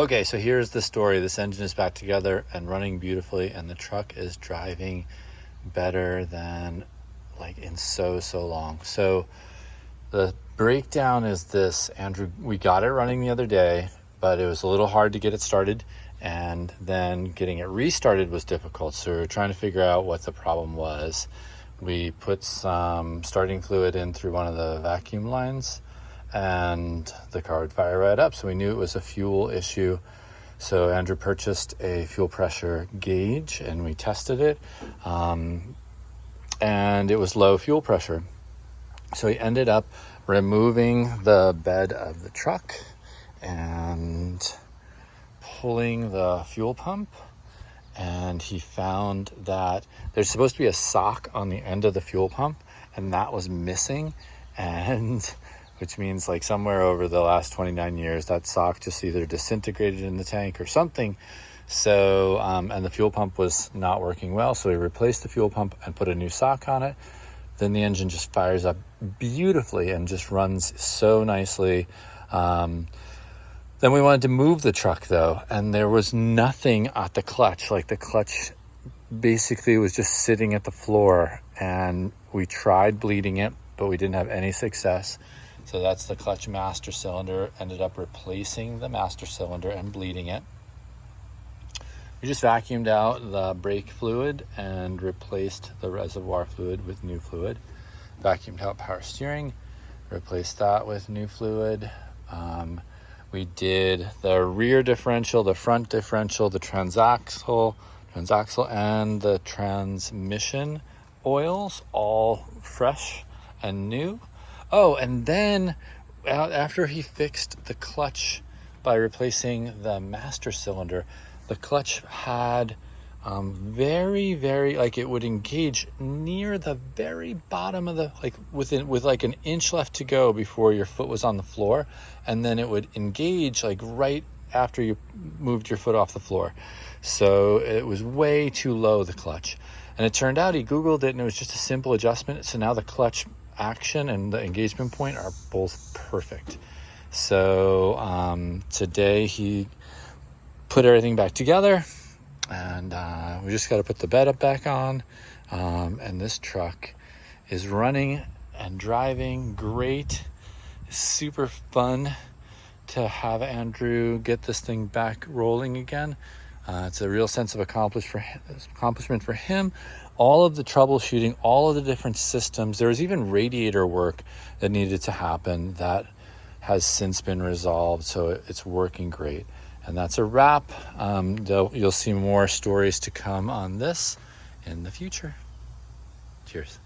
Okay, so here's the story. This engine is back together and running beautifully, and the truck is driving better than like in so long. So the breakdown is this, Andrew. We got it running the other day, but it was a little hard to get it started, and then getting it restarted was difficult. So we were trying to figure out what the problem was. We put some starting fluid in through one of the vacuum lines, and the car would fire right up. So we knew it was a fuel issue. So Andrew purchased a fuel pressure gauge and we tested it, and it was low fuel pressure. So he ended up removing the bed of the truck and pulling the fuel pump, and he found that there's supposed to be a sock on the end of the fuel pump, and that was missing, and which means like somewhere over the last 29 years, that sock just either disintegrated in the tank or something. So, and the fuel pump was not working well. So we replaced the fuel pump and put a new sock on it. Then the engine just fires up beautifully and just runs so nicely. Then we wanted to move the truck though, and there was nothing at the clutch. Like the clutch basically was just sitting at the floor, and we tried bleeding it, but we didn't have any success. So that's the clutch master cylinder. Ended up replacing the master cylinder and bleeding it. We just vacuumed out the brake fluid and replaced the reservoir fluid with new fluid. Vacuumed out power steering, replaced that with new fluid. We did the rear differential, the front differential, the transaxle, and the transmission oils, all fresh and new. Oh, and then after he fixed the clutch by replacing the master cylinder, the clutch had very, like it would engage near the very bottom of the, like with like an inch left to go before your foot was on the floor. And then it would engage like right after you moved your foot off the floor. So it was way too low, the clutch. And it turned out he Googled it and it was just a simple adjustment. So now the clutch action and the engagement point are both perfect. So today he put everything back together, and we just got to put the bed up back on, and this truck is running and driving great. It's super fun to have Andrew get this thing back rolling again. It's a real sense of accomplishment for him. All of the troubleshooting, all of the different systems. There was even radiator work that needed to happen that has since been resolved. So it's working great. And that's a wrap. You'll see more stories to come on this in the future. Cheers.